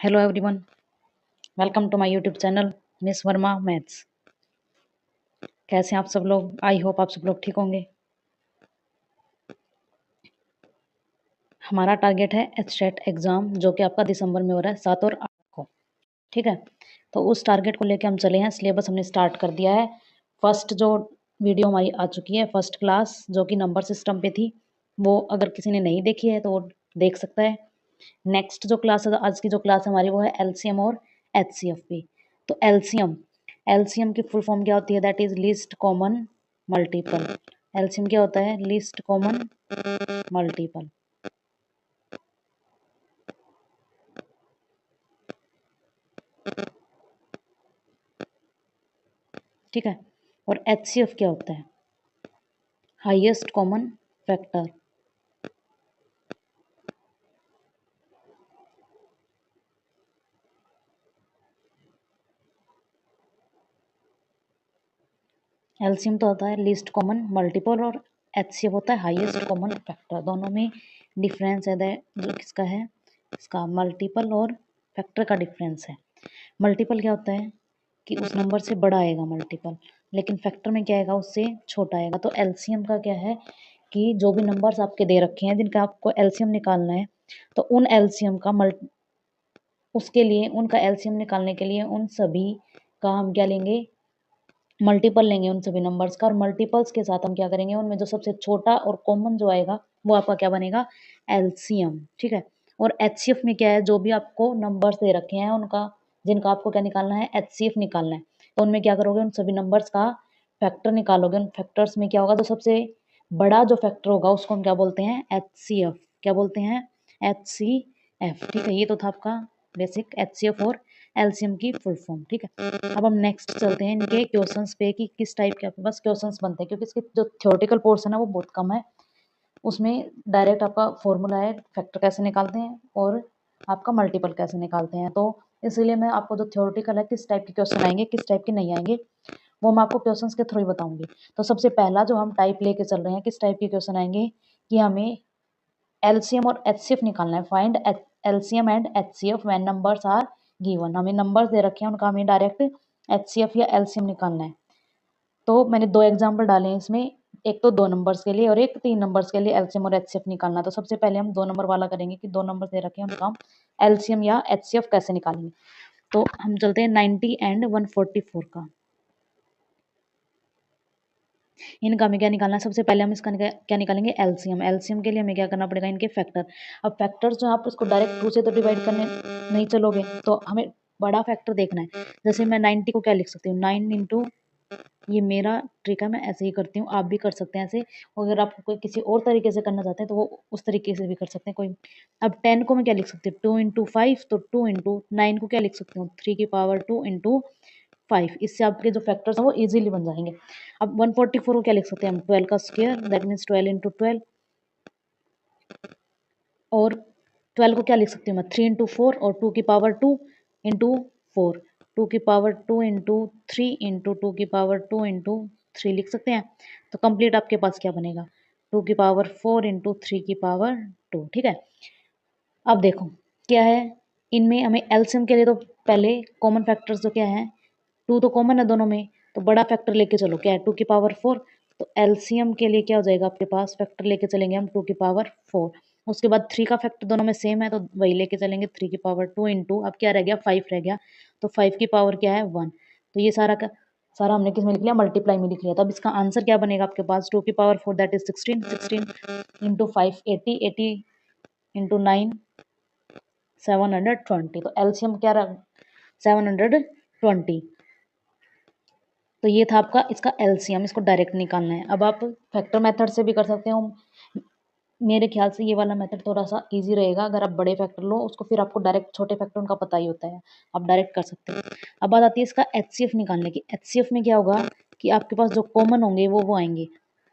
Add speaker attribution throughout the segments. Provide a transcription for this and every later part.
Speaker 1: Hello everyone, welcome to my YouTube channel miss Verma maths. कैसे हैं आप सब लोग? आई होप आप सब लोग ठीक होंगे। हमारा टारगेट है एचटेट एग्ज़ाम जो कि आपका दिसंबर में हो रहा है 7 और 8 को। ठीक है, तो उस टारगेट को लेके हम चले हैं। सिलेबस हमने स्टार्ट कर दिया है। फर्स्ट जो वीडियो हमारी आ चुकी है, फर्स्ट क्लास जो कि नंबर सिस्टम पे थी, वो अगर किसी ने नहीं देखी है तो वो देख सकता है। नेक्स्ट जो क्लास है, आज की जो क्लास हमारी, वो है एलसीएम और एचसीएफ पे। तो एलसीएम एलसीएम की फुल फॉर्म क्या होती है? That is least common multiple. LCM क्या होता है? Least common multiple. ठीक है, और एचसीएफ क्या होता है? Highest common factor. एलसीएम तो होता है लीस्ट कॉमन मल्टीपल और एचसीएफ होता है हाईएस्ट कॉमन फैक्टर। दोनों में डिफरेंस है, जो किसका है? इसका मल्टीपल और फैक्टर का डिफरेंस है। मल्टीपल क्या होता है कि उस नंबर से बड़ा आएगा मल्टीपल, लेकिन फैक्टर में क्या आएगा? उससे छोटा आएगा। तो एलसीएम का क्या है कि जो भी नंबर्स आपके दे रखे हैं जिनका आपको एलसीएम निकालना है, तो उन एलसीएम का उसके लिए उनका एलसीएम निकालने के लिए उन सभी का हम क्या लेंगे? मल्टीपल लेंगे उन सभी नंबर्स का, और मल्टीपल्स के साथ हम क्या करेंगे? उनमें जो सबसे छोटा और कॉमन जो आएगा वो आपका क्या बनेगा? एलसीएम। ठीक है, और एचसीएफ में क्या है? जो भी आपको नंबर्स दे रखे हैं उनका, जिनका आपको क्या निकालना है? एचसीएफ निकालना है। तो उनमें क्या करोगे? उन सभी नंबर्स का फैक्टर निकालोगे। उन फैक्टर्स में क्या होगा? तो सबसे बड़ा जो फैक्टर होगा उसको हम क्या बोलते हैं? एचसीएफ। क्या बोलते हैं? एचसीएफ। ठीक है, ये तो था आपका बेसिक एचसीएफ और एलसीएम की फुल फॉर्म। ठीक है, अब हम नेक्स्ट चलते हैं इनके क्वेश्चंस पे कि किस टाइप के आपके पास क्वेश्चंस बनते हैं, क्योंकि इसके जो थ्योरेटिकल पोर्शन है वो बहुत कम है। उसमें डायरेक्ट आपका फॉर्मूला है फैक्टर कैसे निकालते हैं और आपका मल्टीपल कैसे निकालते हैं। तो इसीलिए मैं आपको जो थ्योरेटिकल है किस टाइप के क्वेश्चन आएंगे, किस टाइप के नहीं आएंगे, वो मैं आपको क्वेश्चंस के थ्रू ही बताऊंगी। तो सबसे पहला जो हम टाइप लेके चल रहे हैं, किस टाइप के क्वेश्चन आएंगे कि हमें एलसीएम और एचसीएफ निकालना है। Find LCM and HCF when numbers are given. हमें नंबर्स दे रखे हैं, उनका हमें डायरेक्ट एचसीएफ या एलसीएम निकालना है। तो मैंने दो एग्जांपल डाले हैं इसमें, एक तो 2 नंबर्स के लिए और एक 3 नंबर्स के लिए एलसीएम और एचसीएफ निकालना है। तो सबसे पहले हम 2 नंबर वाला करेंगे कि 2 नंबर दे रखे हैं, उनका हम एलसीएम या एचसीएफ कैसे निकालेंगे। तो हम चलते हैं 90 एंड 144 का। इनका हमें क्या निकालना है? सबसे पहले हम इसका क्या निकालेंगे? एलसीएम। एलसीएम के लिए हमें क्या करना पड़ेगा? इनके फैक्टर। अब फैक्टर्स जो आप उसको डायरेक्ट 2 से तो डिवाइड करने नहीं चलोगे, तो हमें बड़ा फैक्टर देखना है। जैसे मैं 90 को क्या लिख सकती हूँ? 9 इंटू, ये मेरा ट्रिक है, मैं ऐसे ही करती हूँ, आप भी कर सकते हैं ऐसे। अगर आप कोई किसी और तरीके से करना चाहते हैं तो वो उस तरीके से भी कर सकते हैं कोई। अब 10 को मैं क्या लिख सकती हूँ? 2 इंटू 5, तो 2 इंटू 9 को क्या लिख सकती हूँ? 3 की पावर 2 इंटू 5। इससे आपके जो फैक्टर्स हैं वो इजीली बन जाएंगे। अब 144 को क्या लिख सकते हैं हम? 12 का स्क्वायर, दैट मीन्स 12 इंटू 12। और 12 को क्या लिख सकती हूँ मैं? 3 इंटू 4 और 2 की पावर 2 इंटू 4। 2 की पावर 2 इंटू 3 इंटू 2 की पावर 2 इंटू 3 लिख सकते हैं। तो कंप्लीट आपके पास क्या बनेगा? 2 की पावर 4 इंटू 3 की पावर 2। ठीक है, अब देखो क्या है इनमें, हमें एलसीएम के लिए तो पहले कॉमन फैक्टर्स तो क्या है? 2 तो कॉमन है दोनों में, तो बड़ा फैक्टर लेके चलो। क्या है? 2 की पावर 4। तो एलसीएम के लिए क्या हो जाएगा आपके पास? फैक्टर लेके चलेंगे हम 2 की पावर 4। उसके बाद 3 का फैक्टर दोनों में सेम है, तो वही लेके चलेंगे 3 की पावर 2 इंटू, अब क्या रह गया? 5 रह गया। तो 5 की पावर क्या है? 1। तो ये सारा का सारा हमने किस में लिख लिया? मल्टीप्लाई में लिख लिया। तो अब इसका आंसर क्या बनेगा आपके पास? 2 की power 4 that is 16, 16 into 5 80, 80 into 9 720। तो एलसीएम क्या रहा? 720। तो ये था आपका इसका एलसीएम, इसको डायरेक्ट निकालना है। अब आप फैक्टर मेथड से भी कर सकते हो। मेरे ख्याल से ये वाला मेथड थोड़ा सा इजी रहेगा। अगर आप बड़े फैक्टर लो उसको, फिर आपको डायरेक्ट छोटे फैक्टर उनका पता ही होता है, आप डायरेक्ट कर सकते हो। अब बात आती है इसका एचसीएफ निकालने की। एचसीएफ में क्या होगा कि आपके पास जो कॉमन होंगे वो आएंगे।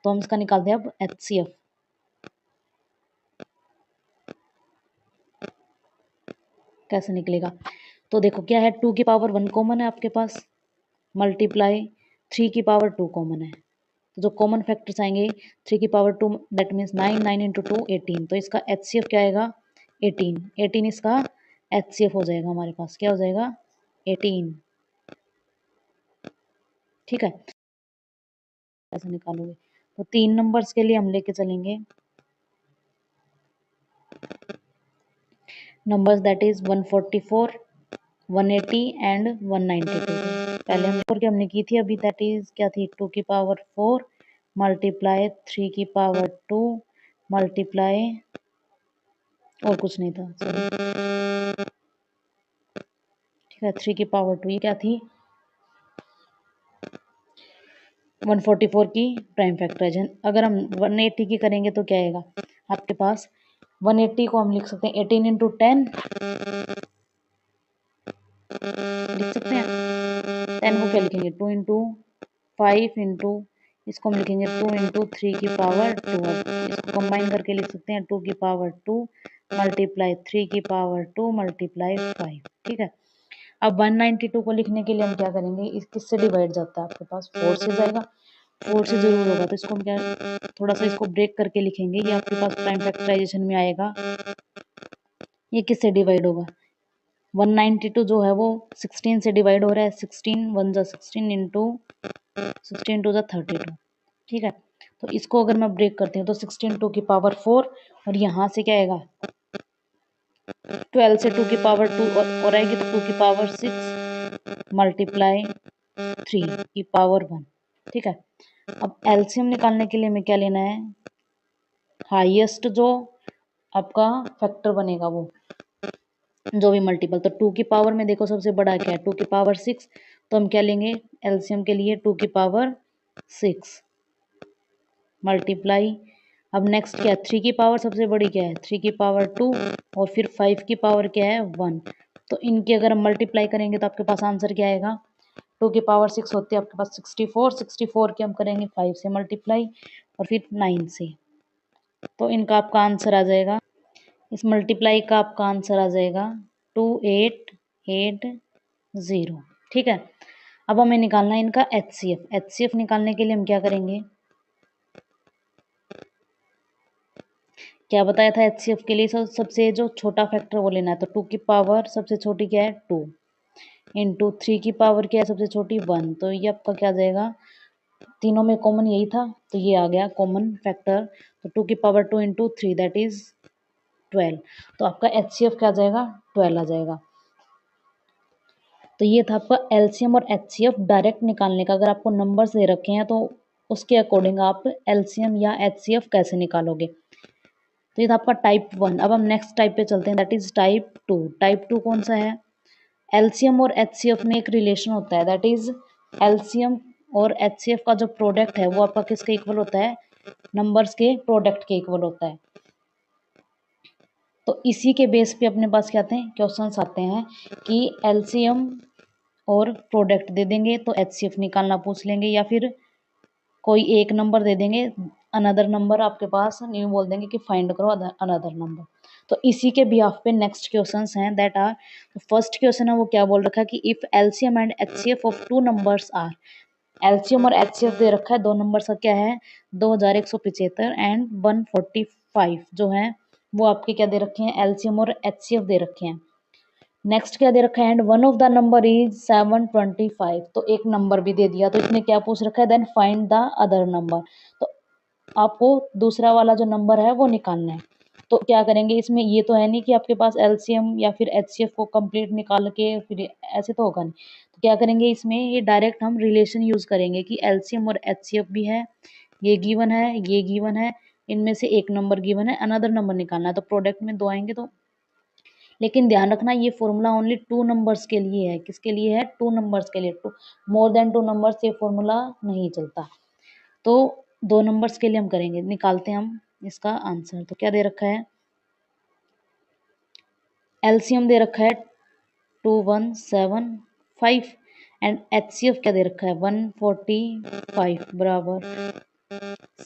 Speaker 1: तो हम इसका निकालते हैं अब एचसीएफ। कैसे निकलेगा? तो देखो क्या है, 2 की पावर 1 कॉमन है आपके पास, मल्टीप्लाई 3 की पावर 2 कॉमन है। तो जो कॉमन फैक्टर्स आएंगे 3 की पावर 2 दैट मीन्स 9, 9 इंटू 2 18। तो इसका एचसीएफ क्या आएगा? 18। 18 इसका HCF हो जाएगा हमारे पास, क्या हो जाएगा 18। ठीक है, ऐसे निकालोगे तो 3 नंबर्स के लिए हम लेके चलेंगे नंबर्स दैट इज 144, 180 एंड 192। पहले हमने की थी अभी, दैट इज क्या थी 2 की पावर 4 मल्टीप्लाई 3 की पावर 2 मल्टीप्लाई और कुछ नहीं था, सॉरी, ठीक है 3 की पावर 2, ये क्या थी 144 की प्राइम फैक्टराइजेशन। अगर हम 180 की करेंगे तो क्या आएगा आपके पास, 180 को हम लिख सकते हैं 18 इंटू 10 लिख सकते हैं, 10 को क्या लिखेंगे 2 इंटू 5 इंटू, इसको हम लिखेंगे 2 इंटू 3 की पावर 2, इसको कंबाइन करके लिख सकते हैं 2 की पावर 2 मल्टीप्लाई 3 की पावर 2 मल्टीप्लाई 5। ठीक है, अब 192 को लिखने के लिए हम क्या करेंगे, इस किससे डिवाइड जाता है आपके पास 4 से जाएगा, 4 से जरूर होगा, तो इसको हम क्या थोड़ा सा इसको ब्रेक करके लिखेंगे, ये आपके पास प्राइम फैक्टराइजेशन में आएगा, ये किससे डिवाइड होगा 192 जो है वो 16 से डिवाइड हो रहा है, 16 1 जा 16 इंटू 16 2 जा 32। ठीक है, तो इसको अगर मैं ब्रेक करती हूँ तो 16 2 की पावर 4 और यहाँ से क्या आएगा 12 से 2 की पावर 2 और आएगी तो 2 की पावर 6 मल्टीप्लाई 3 की पावर 1। ठीक है, अब एलसीएम निकालने के लिए हमें क्या लेना है, हाईएस्ट जो आपका फैक्टर बनेगा वो जो भी मल्टीपल, तो 2 की पावर में देखो सबसे बड़ा क्या है 2 की पावर 6, तो हम क्या लेंगे एलसीएम के लिए 2 की पावर 6 मल्टीप्लाई, अब नेक्स्ट क्या है 3 की पावर सबसे बड़ी क्या है 3 की पावर 2 और फिर 5 की पावर क्या है 1, तो इनकी अगर हम मल्टीप्लाई करेंगे तो आपके पास आंसर क्या आएगा 2 की पावर 6 होती है आपके पास 64, 64 के हम करेंगे 5 से मल्टीप्लाई और फिर 9 से, तो इनका आपका आंसर आ जाएगा, इस मल्टीप्लाई का आपका आंसर आ जाएगा 2880। ठीक है, अब हमें निकालना है इनका एचसीएफ, एचसीएफ निकालने के लिए हम क्या करेंगे, क्या बताया था एचसीएफ के लिए सबसे जो छोटा फैक्टर वो लेना है, तो 2 की पावर सबसे छोटी क्या है 2 इंटू 3 की पावर क्या है सबसे छोटी 1, तो ये आपका क्या आ जाएगा, तीनों में कॉमन यही था तो ये आ गया कॉमन फैक्टर, तो 2 की पावर 2 इंटू 3 दैट इज 12, तो आपका एचसीएफ क्या आ जाएगा 12 आ जाएगा। तो ये था आपका एलसीएम और एचसीएफ डायरेक्ट निकालने का, अगर आपको नंबर्स दे रखे हैं तो उसके अकॉर्डिंग आप एलसीएम या एचसीएफ कैसे निकालोगे। तो ये था आपका टाइप 1। अब हम नेक्स्ट टाइप पे चलते हैं, दैट इज टाइप 2। टाइप 2 कौन सा है, एलसीएम और एचसीएफ में एक रिलेशन होता है, दैट इज एलसीएम और एचसीएफ का जो प्रोडक्ट है वो आपका किसके इक्वल होता है, नंबर्स के प्रोडक्ट के इक्वल होता है। तो इसी के बेस पे अपने पास क्या आते हैं क्वेश्चंस आते हैं कि एलसीएम और प्रोडक्ट दे देंगे तो एचसीएफ निकालना पूछ लेंगे, या फिर कोई एक नंबर दे देंगे, अनदर नंबर आपके पास न्यू बोल देंगे कि फाइंड करो अनदर नंबर। तो इसी के बिहाफ पे नेक्स्ट क्वेश्चंस हैं दैट आर, फर्स्ट क्वेश्चन है वो क्या बोल रखा है कि if LCM and HCF of two numbers are, LCM और एचसीएफ दे रखा है दो नंबर्स का क्या है 2175 एंड 145 जो है वो आपके क्या दे रखे हैं एलसीएम और एचसीएफ दे रखे हैं। नेक्स्ट क्या दे रखा है and one of the number is 725, तो एक नंबर भी दे दिया, तो इसने क्या पूछ रखा है then find the other number, तो आपको दूसरा वाला जो नंबर है वो निकालना है। तो क्या करेंगे इसमें, ये तो है नहीं कि आपके पास एलसीएम या फिर एचसीएफ को कंप्लीट निकाल के फिर ऐसे तो होगा नहीं, तो क्या करेंगे इसमें ये डायरेक्ट हम रिलेशन यूज करेंगे कि एलसीएम और एचसीएफ भी है, ये गिवन है, ये गिवन है, इनमें से एक नंबर गिवन है, अनदर नंबर निकालना है, तो प्रोडक्ट में दो आएंगे तो, लेकिन ध्यान रखना ये फॉर्मूला ओनली टू नंबर्स के लिए है, किसके लिए है टू नंबर्स के लिए, two more than two numbers ये फॉर्मूला नहीं चलता, तो दो नंबर्स के लिए हम करेंगे, निकालते हैं हम इसका आंसर। तो क्या दे रखा है एलसीएम दे रखा है 2175 एंड एचसीएफ क्या दे रखा है 145 बराबर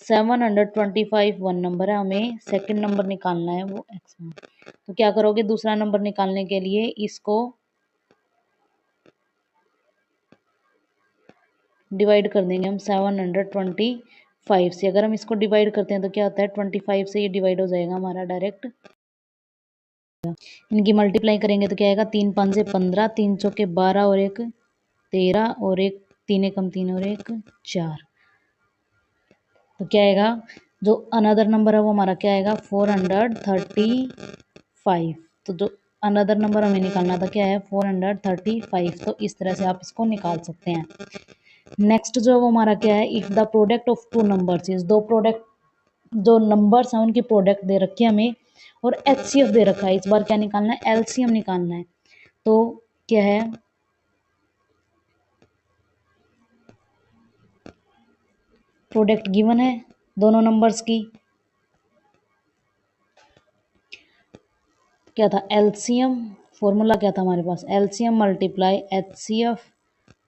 Speaker 1: 725 वन नंबर है, हमें सेकंड नंबर निकालना है वो एक्स में। तो क्या करोगे दूसरा नंबर निकालने के लिए इसको डिवाइड कर देंगे हम 725 से, अगर हम इसको डिवाइड करते हैं तो क्या होता है 25 से ये डिवाइड हो जाएगा हमारा डायरेक्ट इनकी मल्टीप्लाई करेंगे तो क्या आएगा, 3 5 से 15, 3 चौके 12 और 1 13 और 1 3 एकम 3 और 1 4। तो क्या आएगा, जो अनदर नंबर है वो हमारा क्या आएगा, 435। तो जो अनदर नंबर हमें निकालना था क्या है, 435। तो इस तरह से आप इसको निकाल सकते हैं। नेक्स्ट जो वो हमारा क्या है, if the product of two numbers is, दो प्रोडक्ट जो नंबर्स हैं उनकी प्रोडक्ट दे रखी है हमें और एचसीएफ दे रखा है। इस बार क्या निकालना है, एलसीएम निकालना है। तो क्या है, प्रोडक्ट गिवन है दोनों नंबर्स की, क्या था एलसीएम, फॉर्मूला क्या था हमारे पास, एलसीएम मल्टीप्लाई एचसीएफ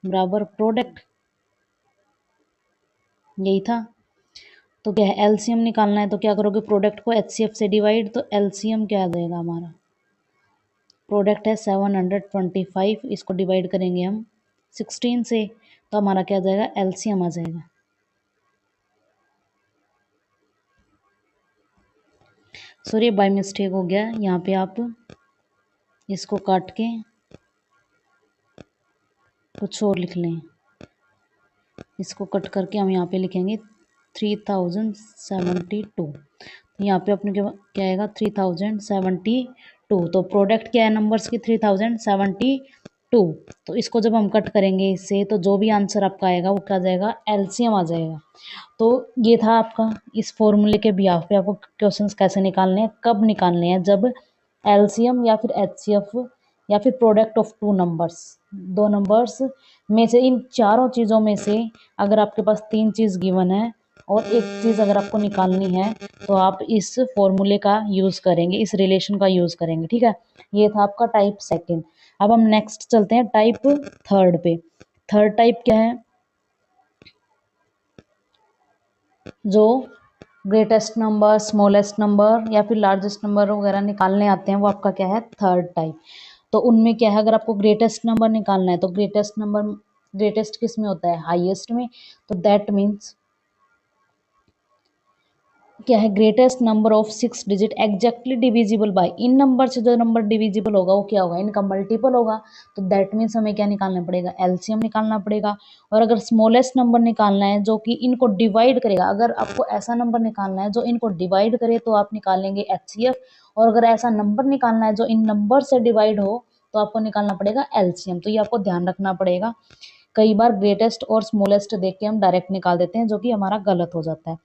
Speaker 1: बराबर प्रोडक्ट, यही था। तो क्या है, एलसीएम निकालना है तो क्या करोगे, प्रोडक्ट को एचसीएफ से डिवाइड, तो एलसीएम क्या आ जाएगा हमारा, प्रोडक्ट है 725, इसको डिवाइड करेंगे हम 16 से, तो हमारा क्या आ जाएगा, एलसीएम आ जाएगा। सॉरी बाय मिस्टेक हो गया, यहाँ पे आप इसको काट के कुछ और लिख लें, इसको कट करके हम यहाँ पे लिखेंगे 3072। यहाँ पे अपने क्या आएगा, 3072। तो प्रोडक्ट क्या है नंबर्स की, 3072। तो इसको जब हम कट करेंगे इससे, तो जो भी आंसर आपका आएगा वो क्या जाएगा, एलसीएम आ जाएगा। तो ये था आपका इस फॉर्मूले के बिहाफ पे आपको क्वेश्चंस कैसे निकालने हैं, कब निकालने हैं, जब एलसीएम या फिर एचसीएफ या फिर प्रोडक्ट ऑफ टू नंबर्स, दो नंबर्स में से, इन चारों चीज़ों में से अगर आपके पास तीन चीज़ गिवन है और एक चीज़ अगर आपको निकालनी है, तो आप इस फॉर्मूले का यूज़ करेंगे, इस रिलेशन का यूज़ करेंगे। ठीक है, ये था आपका टाइप सेकंड। अब हम नेक्स्ट चलते हैं टाइप थर्ड पे। थर्ड टाइप क्या है, जो ग्रेटेस्ट नंबर, स्मॉलेस्ट नंबर या फिर लार्जेस्ट नंबर वगैरह निकालने आते हैं, वो आपका क्या है, थर्ड टाइप। तो उनमें क्या है, अगर आपको ग्रेटेस्ट नंबर निकालना है, तो ग्रेटेस्ट नंबर, ग्रेटेस्ट किस में होता है, हाईएस्ट में। तो दैट मीन्स क्या है, greatest number of 6 digit exactly divisible by, in number से जो नंबर डिविजिबल होगा वो क्या होगा, इनका मल्टीपल होगा। तो दैट मीन्स हमें क्या निकालना पड़ेगा, एलसीएम निकालना पड़ेगा। और अगर स्मॉलेस्ट नंबर निकालना है जो कि इनको डिवाइड करेगा, अगर आपको ऐसा नंबर निकालना है जो इनको डिवाइड करे, तो आप निकालेंगे एचसीएफ। और अगर ऐसा नंबर निकालना है जो इन नंबर से डिवाइड हो, तो आपको निकालना पड़ेगा एलसीएम। तो ये आपको ध्यान रखना पड़ेगा। कई बार ग्रेटेस्ट और स्मॉलेस्ट देख के हम डायरेक्ट निकाल देते हैं, जो कि हमारा गलत हो जाता है।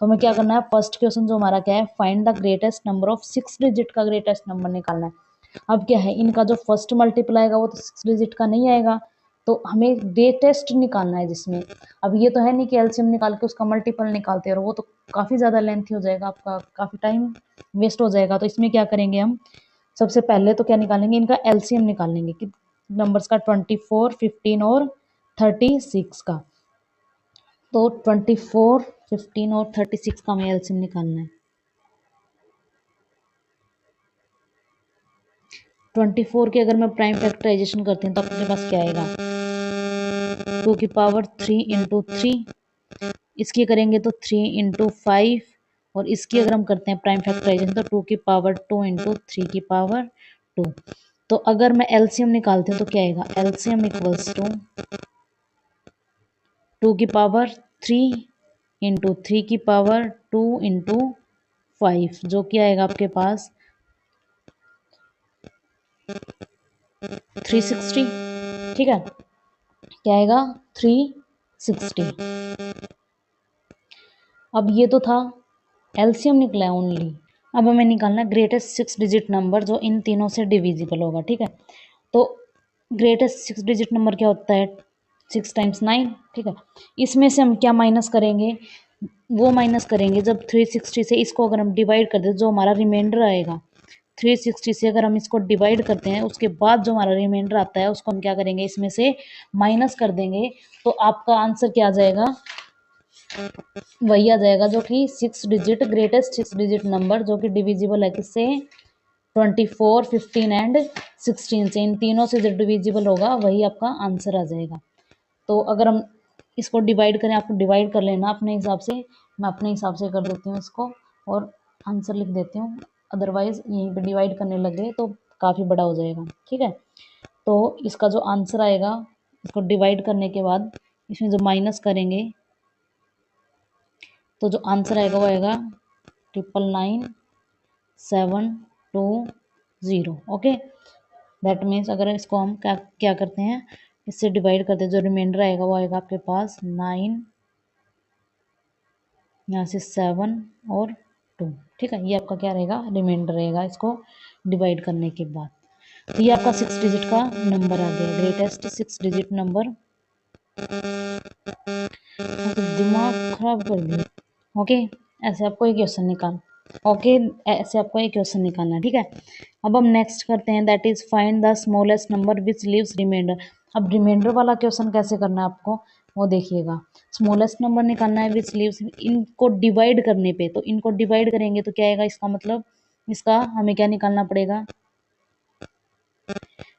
Speaker 1: तो हमें क्या करना है, फर्स्ट क्वेश्चन जो हमारा क्या है, find the greatest number of 6 digit का ग्रेटेस्ट नंबर निकालना है। अब क्या है, इनका जो फर्स्ट मल्टीपल आएगा वो तो 6 डिजिट का नहीं आएगा, तो हमें ग्रेटेस्ट निकालना है जिसमें, अब ये तो है नहीं कि एलसीएम निकाल के उसका मल्टीपल निकालते हैं, और वो तो काफ़ी ज़्यादा लेंथी हो जाएगा, आपका काफ़ी टाइम वेस्ट हो जाएगा। तो इसमें क्या करेंगे हम, सबसे पहले तो क्या निकालेंगे, इनका एलसीएम निकालेंगे कि नंबर्स का 24, 15 और 36 का। तो 24, 15 और 36 का हमें एलसीएम निकालना है। 24 की अगर मैं प्राइम फैक्टराइजेशन करती हूँ तो अपने पास क्या आएगा, 2 की पावर 3 इंटू 3, इसकी करेंगे तो 3 इंटू 5, और इसकी अगर हम करते हैं प्राइम फैक्टराइजेशन तो 2 की पावर 2 इंटू 3 की पावर 2। तो अगर मैं एलसीएम निकालती हूँ तो क्या आएगा, एलसीएम इक्वल्स टू 2 की पावर 3 इंटू 3 की पावर 2 इंटू 5, जो कि आएगा आपके पास 360। ठीक है, क्या आएगा, 360। अब ये तो था एलसीएम निकला है ओनली। अब हमें निकालना है ग्रेटेस्ट 6 डिजिट नंबर जो इन तीनों से डिविजिबल होगा। ठीक है, तो ग्रेटेस्ट 6 डिजिट नंबर क्या होता है, 6 टाइम्स 9। ठीक है, इसमें से हम क्या माइनस करेंगे, वो माइनस करेंगे जब 360 से इसको अगर हम डिवाइड कर दे, जो हमारा रिमाइंडर आएगा 360 से अगर हम इसको डिवाइड करते हैं, उसके बाद जो हमारा रिमाइंडर आता है उसको हम क्या करेंगे, इसमें से माइनस कर देंगे। तो आपका आंसर क्या आ जाएगा, वही आ जाएगा जो कि 6 डिजिट, ग्रेटेस्ट 6 डिजिट नंबर जो कि डिविजिबल है किससे, 24, 15 एंड 16 से, इन तीनों से जो डिविजिबल होगा वही आपका आंसर आ जाएगा। तो अगर हम इसको डिवाइड करें, आपको डिवाइड कर लेना अपने हिसाब से, मैं अपने हिसाब से कर देती हूँ इसको और आंसर लिख देती हूँ। अदरवाइज यहीं पे डिवाइड करने लग गए तो काफ़ी बड़ा हो जाएगा। ठीक है, तो इसका जो आंसर आएगा, इसको डिवाइड करने के बाद इसमें जो माइनस करेंगे तो जो आंसर आएगा वो आएगा 99720। ओके, दैट मीन्स अगर इसको हम क्या क्या करते हैं, इससे डिवाइड करते हैं, जो रिमाइंडर आएगा वो आएगा आपके पास 9, यहाँ से 7 और 2। ठीक है, ये आपका क्या रहेगा, रिमाइंडर रहेगा इसको डिवाइड करने के बाद। तो ये आपका 6 डिजिट का नंबर आ गया, ग्रेटेस्ट 6 डिजिट नंबर। तो दिमाग खराब कर दिया। ओके, ऐसे आपको एक क्वेश्चन निकालना है। ठीक है, अब हम नेक्स्ट करते हैं, that is find the smallest number which leaves remainder. अब रिमाइंडर वाला क्वेश्चन कैसे करना है आपको, वो देखिएगा। स्मॉलेस्ट नंबर निकालना है विच लीव्स, इनको डिवाइड करने पे, तो इनको डिवाइड करेंगे तो क्या आएगा, इसका मतलब इसका हमें क्या निकालना पड़ेगा,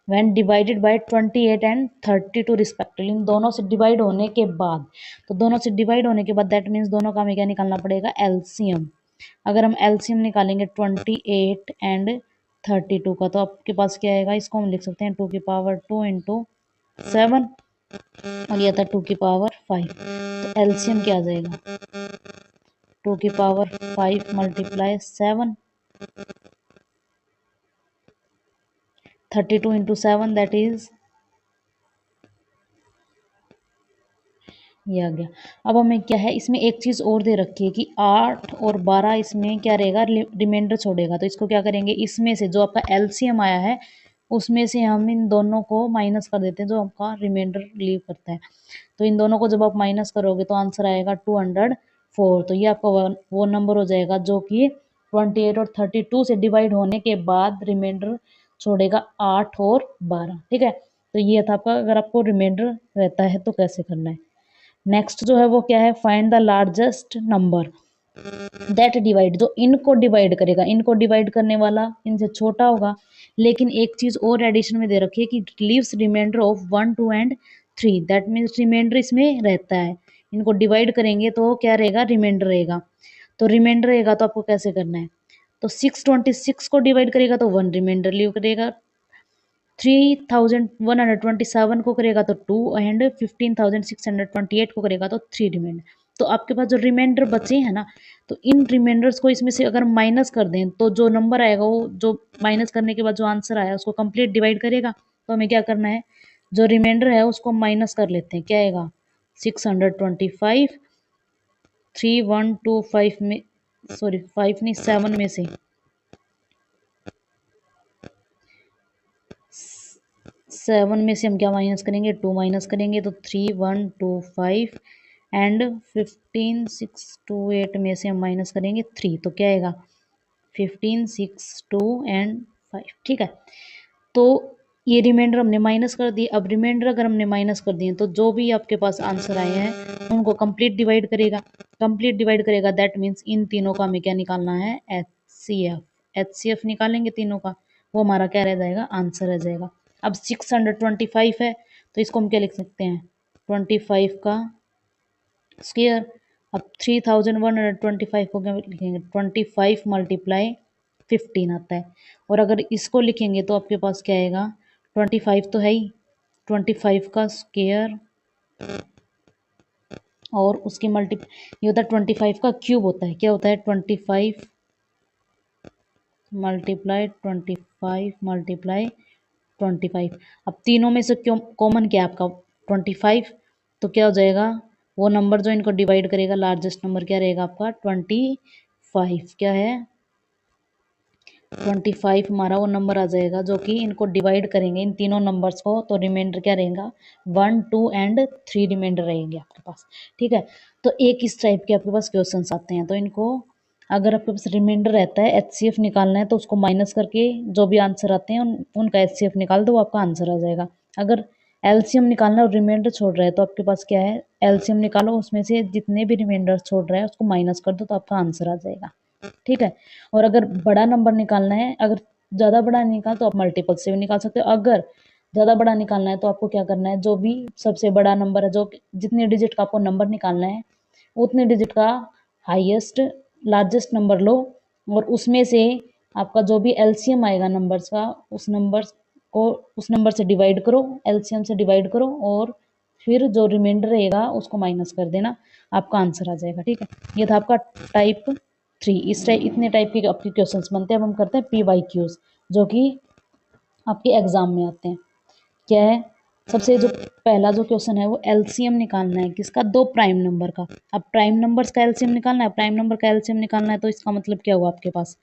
Speaker 1: when divided by 28 and 32 respectively, इन दोनों से डिवाइड होने के बाद, तो दोनों से डिवाइड होने के बाद दैट मीन्स दोनों का हमें क्या निकालना पड़ेगा, एलसीएम। अगर हम एलसीएम निकालेंगे 28 एंड 32 का, तो आपके पास क्या आएगा, इसको हम लिख सकते हैं 2 की पावर 2 इंटू 7 और यह था 2 की पावर 5। तो एलसीएम क्या आ जाएगा, 2 की power 5 multiply 7, 32 into 7 that is ये आ गया। अब हमें क्या है, इसमें एक चीज़ और दे रखी है कि 8 और 12 इसमें क्या रहेगा, रिमाइंडर छोड़ेगा। तो इसको क्या करेंगे, इसमें से जो आपका एलसीएम आया है उसमें से हम इन दोनों को माइनस कर देते हैं, जो आपका रिमाइंडर लीव करता है। तो इन दोनों को जब आप माइनस करोगे तो आंसर आएगा 204। तो ये आपका वो नंबर हो जाएगा जो कि 28 और 32 से डिवाइड होने के बाद रिमाइंडर छोड़ेगा 8 और 12। ठीक है, तो ये था आपका, अगर आपको रिमाइंडर रहता है तो कैसे करना है। नेक्स्ट जो है वो क्या है, find the largest number that divide, जो इनको डिवाइड करेगा, इनको डिवाइड करने वाला इनसे छोटा होगा। लेकिन एक चीज और एडिशन में दे रखी है कि leaves remainder of 1, 2 and 3, that means remainder इसमें रहता है। इनको डिवाइड करेंगे तो क्या रहेगा, रिमाइंडर रहेगा। तो रिमाइंडर रहेगा तो आपको कैसे करना है, तो 626 को डिवाइड करेगा तो 1 रिमाइंडर लीव करेगा, 3127 को करेगा तो 2 एंड 15628 को करेगा तो 3 रिमाइंडर। तो आपके पास जो रिमाइंडर बचे हैं ना, तो इन रिमाइंडर्स को इसमें से अगर माइनस कर दें तो जो नंबर आएगा वो, जो माइनस करने के बाद जो आंसर आया उसको कंप्लीट डिवाइड करेगा। तो हमें क्या करना है, जो रिमाइंडर है उसको माइनस कर लेते हैं, क्या आएगा 625, 3125 में, सॉरी 5 नहीं 7 में से 7 में से हम क्या माइनस करेंगे, 2 माइनस करेंगे तो 3125 एंड 15628 में से हम माइनस करेंगे 3, तो क्या आएगा 1562 एंड 5। ठीक है, तो ये रिमाइंडर हमने माइनस कर दिए। अब रिमाइंडर अगर हमने माइनस कर दिए तो जो भी आपके पास आंसर आए हैं उनको कंप्लीट डिवाइड करेगा। कंप्लीट डिवाइड करेगा दैट मीन्स इन तीनों का हमें क्या निकालना है, एचसीएफ निकालेंगे तीनों का, वो हमारा क्या रह जाएगा, आंसर रह जाएगा। अब 625 है तो इसको हम क्या लिख सकते हैं, 25 का स्क्वायर। अब 3125 को क्या लिखेंगे, 25 मल्टीप्लाई 15 आता है। और अगर इसको लिखेंगे तो आपके पास क्या आएगा, 25 तो है ही, 25 का स्क्वायर और उसकी ये होता है 25 का क्यूब होता है, क्या होता है 25 मल्टीप्लाई 25 मल्टीप्लाई 25। अब तीनों में से क्यों कॉमन क्या है आपका 25, तो क्या हो जाएगा, वो नंबर जो इनको डिवाइड करेगा लार्जेस्ट नंबर क्या रहेगा आपका 25। क्या है 25 हमारा वो नंबर आ जाएगा जो कि इनको डिवाइड करेंगे इन तीनों नंबर्स को, तो रिमाइंडर क्या रहेगा 1, 2 एंड 3 रिमाइंडर रहेंगे आपके पास। ठीक है, तो एक इस टाइप के आपके पास क्वेश्चंस आते हैं। तो इनको अगर आपके पास रिमाइंडर रहता है, एचसीएफ निकालना है तो उसको माइनस करके जो भी आंसर आते हैं उनका एचसीएफ निकाल दो, आपका आंसर आ जाएगा। अगर एलसीएम निकालना और रिमाइंडर छोड़ रहा है तो आपके पास क्या है, एलसीएम निकालो, उसमें से जितने भी रिमाइंडर छोड़ रहा है उसको माइनस कर दो तो आपका आंसर आ जाएगा। ठीक है, और अगर बड़ा नंबर निकालना है, अगर ज़्यादा बड़ा निकाल तो आप मल्टीपल से भी निकाल सकते हो। अगर ज़्यादा बड़ा निकालना है तो आपको क्या करना है, जो भी सबसे बड़ा नंबर है, जो जितने डिजिट का आपको नंबर निकालना है उतने डिजिट का हाईएस्ट लार्जेस्ट नंबर लो और उसमें से आपका जो भी एलसीएम आएगा नंबर्स का, उस नंबर से डिवाइड करो, एलसीएम से डिवाइड करो, और फिर जो रिमाइंडर रहेगा उसको माइनस कर देना, आपका आंसर आ जाएगा। ठीक है, ये था आपका टाइप 3। इतने टाइप के आपके क्वेश्चंस बनते हैं। अब हम करते हैं PYQs, जो कि आपके एग्जाम में आते हैं। क्या है, सबसे जो पहला जो क्वेश्चन है वो एलसीएम निकालना है किसका, दो प्राइम नंबर का। अब प्राइम नंबर्स का एलसीएम निकालना है, प्राइम नंबर का एलसीएम निकालना है, तो इसका मतलब क्या हुआ, आपके पास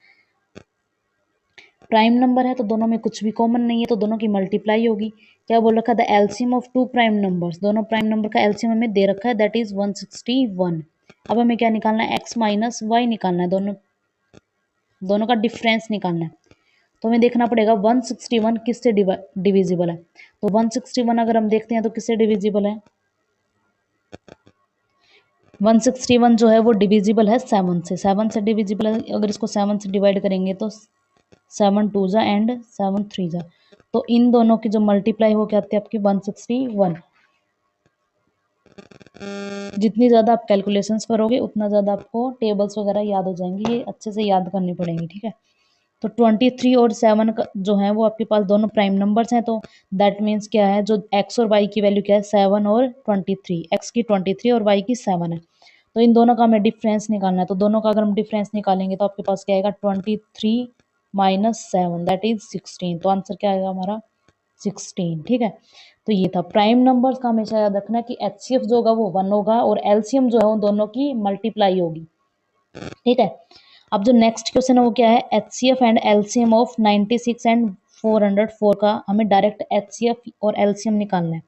Speaker 1: प्राइम नंबर है तो दोनों में कुछ भी कॉमन नहीं है, तो दोनों की मल्टीप्लाई होगी। क्या बोल रखा है, the LCM of two prime numbers, दोनों प्राइम नंबर का एलसीएम हमें दे रखा है, दैट इज 161। अब हमें क्या निकालना है, x माइनस वाई निकालना है, दोनों का डिफरेंस निकालना है। तो हमें देखना पड़ेगा 161 किससे डिविजिबल है। तो 161 अगर हम देखते हैं तो किससे डिविजिबल है, 161 जो है वो डिविजिबल है 7 से, 7 से डिविजिबल है। अगर इसको 7 से डिवाइड करेंगे तो 7 2 जा एंड 7 3 जा, तो इन दोनों की जो मल्टीप्लाई हो के आती है आपकी 161। जितनी ज़्यादा आप कैलकुलेशंस करोगे उतना ज़्यादा आपको टेबल्स वगैरह याद हो जाएंगी, ये अच्छे से याद करनी पड़ेंगी। ठीक है, तो 23 और 7 का जो है वो आपके पास दोनों प्राइम नंबर्स हैं, तो दैट मीन्स क्या है, जो x और y की वैल्यू क्या है, 7 और 23, x की 23 और y की 7 है। तो इन दोनों का हमें डिफरेंस निकालना है, तो दोनों का अगर हम डिफरेंस निकालेंगे तो आपके पास क्या आएगा, 23 माइनस 7 दैट इज 16। तो आंसर क्या आएगा हमारा, 16। ठीक है, तो ये था प्राइम नंबर्स का हमेशा याद रखना कि एचसीएफ जो होगा वो 1 होगा और एलसीएम जो है उन दोनों की मल्टीप्लाई होगी। ठीक है, अब जो नेक्स्ट क्वेश्चन है वो क्या है, HCF and LCM of 96 and 404 का हमें डायरेक्ट एचसीएफ और एलसीएम निकालना है।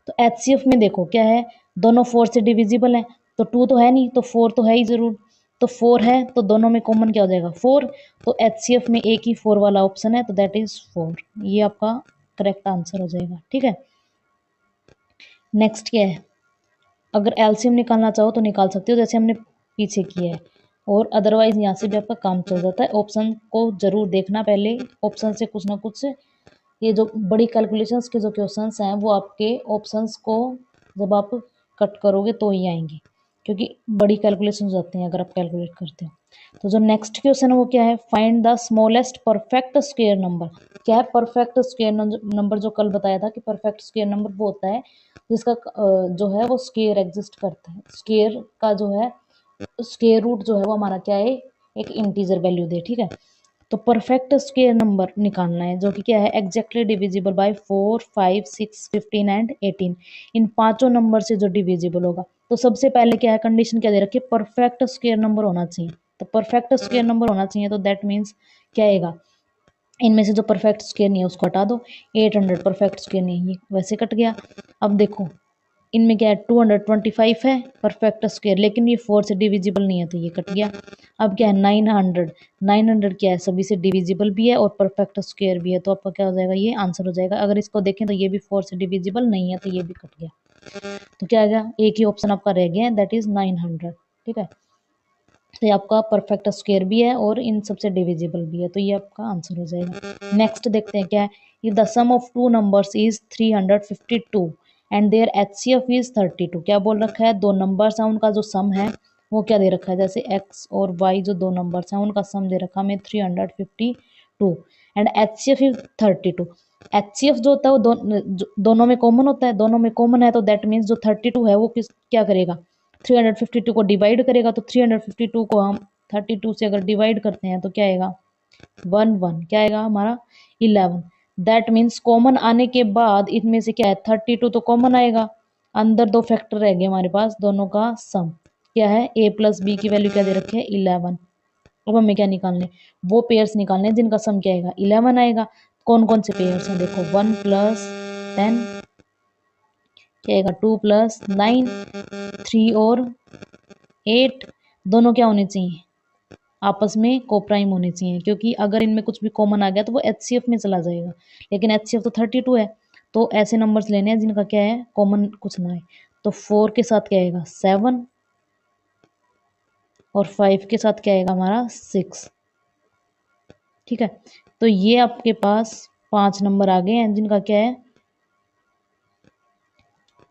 Speaker 1: तो एचसीएफ में देखो क्या है, दोनों 4 से डिविजिबल है, तो 2 तो है नहीं, तो 4 तो है ही जरूर, तो 4 है तो दोनों में कॉमन क्या हो जाएगा, 4। तो एचसीएफ में एक ही 4 वाला ऑप्शन है, तो दैट इज 4, ये आपका करेक्ट आंसर हो जाएगा। ठीक है, नेक्स्ट क्या है, अगर एलसीएम निकालना चाहो तो निकाल सकते हो जैसे हमने पीछे किया है, और अदरवाइज यहाँ से भी आपका काम चल जाता है। ऑप्शन को जरूर देखना पहले, ऑप्शन से कुछ ना कुछ, ये जो बड़ी कैलकुलेशंस के जो क्वेश्चंस हैं वो आपके ऑप्शंस को जब आप कट करोगे तो ही आएंगे, क्योंकि बड़ी कैलकुलेशंस होती हैं अगर आप कैलकुलेट करते हो। तो जो नेक्स्ट क्वेश्चन है वो क्या है, find the smallest perfect square number. क्या है परफेक्ट स्क्वायर नंबर, जो कल बताया था कि परफेक्ट स्क्वायर नंबर वो होता है जिसका जो है वो स्क्वायर एग्जिस्ट करता है, स्क्वायर का जो है स्क्वायर रूट जो है वो हमारा क्या है, एक इंटीजर वैल्यू दे। ठीक है, तो परफेक्ट स्क्वायर नंबर निकालना है जो कि क्या है, एग्जैक्टली डिविजिबल बाय 4 5 6 15 एंड 18। इन पांचों नंबर से जो डिविजिबल होगा, तो सबसे पहले क्या है, कंडीशन क्या दे रखी है, परफेक्ट स्क्वायर नंबर होना चाहिए। तो परफेक्ट स्क्वायर नंबर होना चाहिए, तो दैट मीन्स क्या आएगा, इनमें से जो परफेक्ट स्क्वायर नहीं है उसको हटा दो। 800 परफेक्ट स्क्वायर नहीं है, वैसे कट गया। अब देखो इनमें क्या है, 225 है परफेक्ट स्क्वायर, लेकिन ये 4 से डिविजिबल नहीं है, तो ये कट गया। अब क्या है, 900, 900 क्या है, सभी से डिविजिबल भी है और परफेक्ट स्क्वायर भी है, तो आपका क्या हो जाएगा, ये आंसर हो जाएगा। अगर इसको देखें तो ये भी 4 से डिविजिबल नहीं है, तो ये भी कट गया। तो क्या आ गया, एक ही ऑप्शन आपका रह गया, दैट इज 900। ठीक है, तो ये आपका परफेक्ट स्क्वायर भी है और इन सबसे डिविजिबल भी है, तो ये आपका आंसर हो जाएगा। नेक्स्ट देखते हैं क्या है, if the sum of two numbers is 352 and their HCF is 32। क्या बोल रखा है, दो नंबर्स हैं उनका जो सम है वो क्या दे रखा है, जैसे x और y जो दो नंबर्स हैं उनका सम दे रखा है हमें 352 एंड एचसीएफ इज 32। एचसीएफ जो होता है वो दोनों में कॉमन होता है, दोनों में कॉमन है, तो दैट मीन्स जो 32 है वो क्या करेगा, 352 को डिवाइड करेगा। तो 352 को हम 32 से अगर डिवाइड करते हैं तो क्या आएगा, 1 क्या आएगा हमारा, 11। दैट मीन्स कॉमन आने के बाद इनमें से क्या है, 32 तो कॉमन आएगा, अंदर दो फैक्टर रह गए हमारे पास, दोनों का सम क्या है, a प्लस बी की वैल्यू क्या दे रखी है, 11। अब हमें क्या निकालने, वो पेयर्स निकालने जिनका सम क्या आएगा, 11 आएगा। कौन कौन से पेयर्स हैं, देखो 1 प्लस 10 क्या आएगा, 2 प्लस 9, 3 और 8, दोनों क्या होने चाहिए, आपस में कोप्राइम होने चाहिए, क्योंकि अगर इनमें कुछ भी कॉमन आ गया तो वो एचसीएफ में चला जाएगा, लेकिन एचसीएफ तो 32 है, तो ऐसे नंबर्स लेने हैं जिनका क्या है, कॉमन कुछ ना है। तो 4 के साथ क्या आएगा, 7 और 5 के साथ क्या आएगा हमारा, 6। ठीक है, तो ये आपके पास 5 नंबर आ गए हैं जिनका क्या है,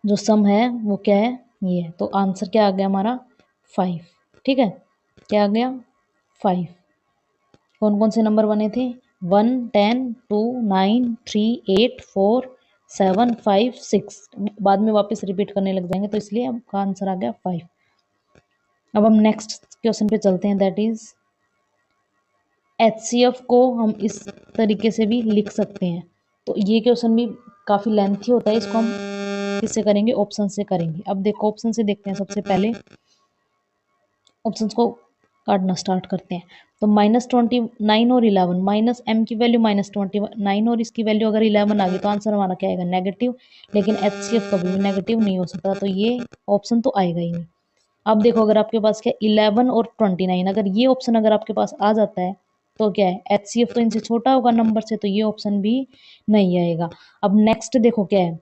Speaker 1: जो सम है वो क्या है, ये है। तो आंसर क्या आ गया हमारा, 5। ठीक है, क्या आ गया, 5। कौन कौन से नंबर बने थे? 1, 10, 2, 9, 3, 8, 4, 7, 5, 6। बाद में वापस रिपीट करने लग जाएंगे, तो इसलिए आपका आंसर आ गया 5। अब हम नेक्स्ट क्वेश्चन पे चलते हैं, दैट इज HCF को हम इस तरीके से भी लिख सकते हैं। तो ये क्वेश्चन भी काफ़ी लेंथी होता है, इसको हम किससे करेंगे? ऑप्शन से करेंगे। अब देखो ऑप्शन से देखते हैं, सबसे पहले ऑप्शंस को काटना स्टार्ट करते हैं। तो -29 और 11, माइनस m की वैल्यू -29 और इसकी वैल्यू अगर 11 आ गई तो आंसर हमारा क्या आएगा? नेगेटिव। लेकिन HCF कभी भी नेगेटिव नहीं हो सकता, तो ये ऑप्शन तो आएगा ही नहीं। अब देखो अगर आपके पास क्या 11 और 29, अगर ये ऑप्शन अगर आपके पास आ जाता है तो क्या है? HCF तो इनसे छोटा होगा नंबर से, तो ये ऑप्शन भी नहीं आएगा। अब नेक्स्ट देखो क्या है,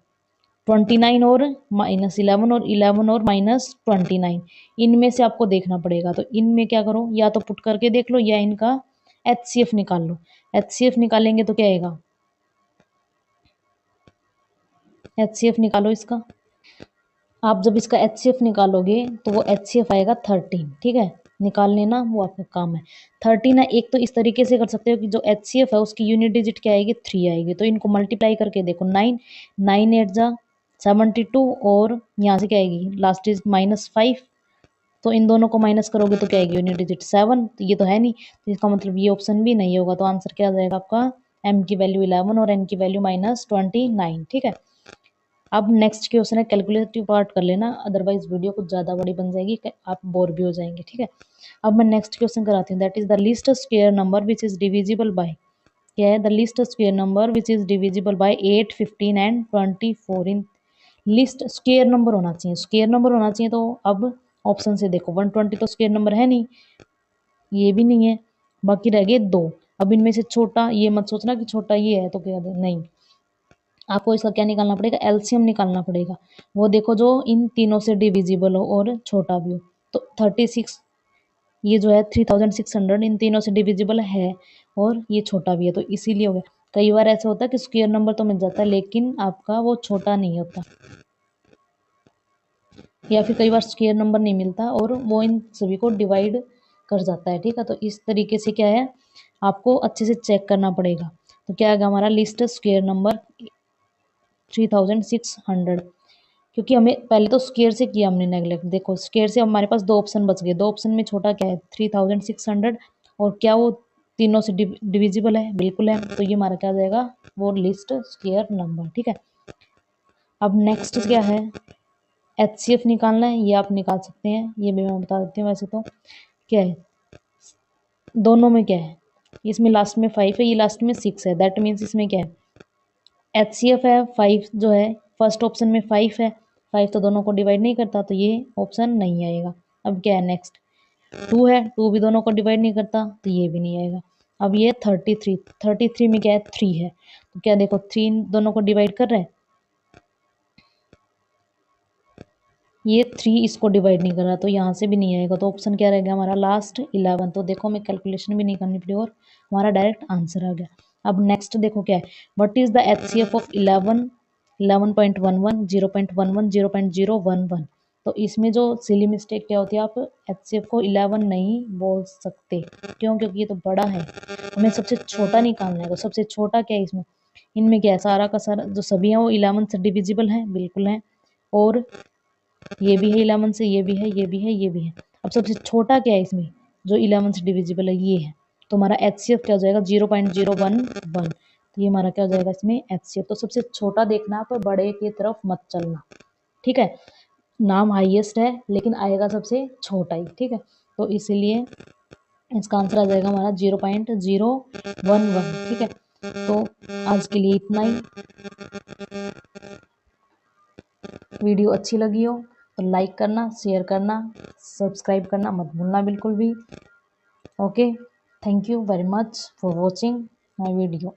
Speaker 1: 29 और -11 और 11 और -29, इनमें से आपको देखना पड़ेगा। तो इनमें क्या करो, या तो पुट करके देख लो या इनका HCF निकाल लो। HCF निकालेंगे तो क्या आएगा? HCF निकालो इसका। आप जब इसका HCF निकालोगे तो वो HCF आएगा 13, ठीक है। निकाल लेना, वो आपका काम है। 13 है, एक तो इस तरीके से कर सकते हो कि जो HCF है उसकी यूनिट डिजिट क्या आएगी? 3 आएगी। तो इनको मल्टीप्लाई करके देखो, 9, 9 8 जा 72, और यहाँ से क्या आएगी? Last is -5। तो इन दोनों को माइनस करोगे तो क्या आएगी? Unit digit 7। तो ये तो है नहीं, तो इसका मतलब ये ऑप्शन भी नहीं होगा। तो आंसर क्या आ जाएगा आपका? m की वैल्यू 11 और n की वैल्यू -29, ठीक है। अब नेक्स्ट क्वेश्चन है, कैलकुलेटिव पार्ट कर लेना, अदरवाइज वीडियो कुछ ज़्यादा बड़ी बन जाएगी, आप बोर भी हो जाएंगे, ठीक है। अब मैं नेक्स्ट क्वेश्चन कराती हूँ, that is the least square number which is divisible by. क्या है? The least square number which is divisible by 8, 15 and 24 in list. Square number होना चाहिए, स्क्वायर नंबर होना चाहिए। तो अब ऑप्शन से देखो, 120 तो स्क्वायर नंबर है नहीं, ये भी नहीं है, बाकी रह गए 2। अब इनमें से छोटा, ये मत सोचना कि छोटा ये है तो क्या नहीं, आपको इसका क्या निकालना पड़ेगा? एलसीएम निकालना पड़ेगा। वो देखो जो इन तीनों से डिविजिबल हो और छोटा भी हो। तो 36, ये जो है 3600 इन तीनों से डिविजिबल है और ये छोटा भी है, तो इसीलिए हो गया। कई बार ऐसा होता है कि स्क्वायर नंबर तो मिल जाता है लेकिन आपका वो छोटा नहीं होता, या फिर कई बार स्क्वायर नंबर नहीं मिलता और वो इन सभी को डिवाइड कर जाता है, ठीक है। तो इस तरीके से क्या है, आपको अच्छे से चेक करना पड़ेगा। तो क्या आएगा हमारा? लिस्ट स्क्वायर नंबर 3600, क्योंकि हमें पहले तो स्क्वायर से किया हमने नेगलेक्ट। देखो स्क्वायर से हमारे पास 2 ऑप्शन बच गए, 2 ऑप्शन में छोटा क्या है? 3600। और क्या वो तीनों से डिविजिबल है? बिल्कुल है। तो ये हमारा क्या आ जाएगा? वो लिस्ट स्क्वायर नंबर, ठीक है। अब नेक्स्ट क्या है? HCF निकालना है, ये आप निकाल सकते हैं, ये भी मैं बता देती हूँ। वैसे तो क्या है, दोनों में क्या है, इसमें लास्ट में 5 है, ये लास्ट में 6 है, दैट मीन्स इसमें क्या है? HCF है 5 जो है, फर्स्ट ऑप्शन में 5 है, 5 तो दोनों को डिवाइड नहीं करता, तो ये ऑप्शन नहीं आएगा। अब क्या है नेक्स्ट? 2 है, 2 भी दोनों को डिवाइड नहीं करता, तो ये भी नहीं आएगा। अब ये 33 में क्या है? 3 है, तो क्या देखो 3 दोनों को डिवाइड कर रहे हैं, ये 3 इसको डिवाइड नहीं कर रहा, तो यहाँ से भी नहीं आएगा। तो ऑप्शन क्या रहेगा हमारा? लास्ट 11। तो देखो हमें कैलकुलेशन भी नहीं करनी पड़ी और हमारा डायरेक्ट आंसर आ गया। अब नेक्स्ट देखो क्या है, what is the HCF of 11, 11.11, 0.11, 0.011। तो इसमें जो सिली मिस्टेक क्या होती है, आप HCF को 11 नहीं बोल सकते, क्यों? क्योंकि ये तो बड़ा है, हमें सबसे छोटा निकालना है। तो सबसे छोटा क्या है इसमें? इनमें क्या है? सारा का सारा जो सभी है वो 11 से डिविजिबल है, बिल्कुल है। और ये भी है 11 से, ये भी है, ये भी है, ये भी है। अब सबसे छोटा क्या है इसमें जो 11 से डिविजिबल है? ये है। तो हमारा HCF क्या हो जाएगा? 0.011। तो ये हमारा क्या हो जाएगा इसमें? HCF। तो सबसे छोटा देखना, आप बड़े की तरफ मत चलना, ठीक है। नाम हाईएस्ट है लेकिन आएगा सबसे छोटा ही, ठीक है। तो इसीलिए इसका आंसर आ जाएगा हमारा 0.011, ठीक है। तो आज के लिए इतना ही। वीडियो अच्छी लगी हो तो लाइक करना, शेयर करना, सब्सक्राइब करना मत भूलना बिल्कुल भी। Okay, thank you very much for watching my video.